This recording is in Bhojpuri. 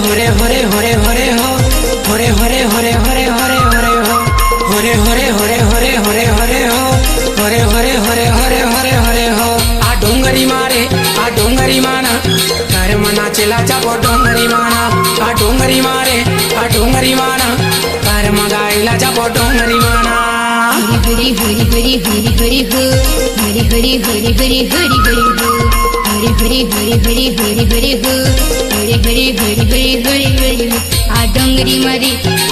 होरे होरे होरे होरे हो होरे होरे होरे होरे होरे होरे हो होरे होरे होरे होरे होरे होरे हो होरे होरे होरे होरे होरे होरे हो आ डोंगरी माना घर मना चला चापो डोंगरी माना आ डोंगरी माना घर मगाईला चापो डोंगरी माना हरी हरी हरी हरी हरी हो हरी हरी हरी हरी हरी हरी हो हरी हरी हरी हरी हरी हरी हो हरी हरी हरी हरी हरी हरी हो आ डोंगरी मारी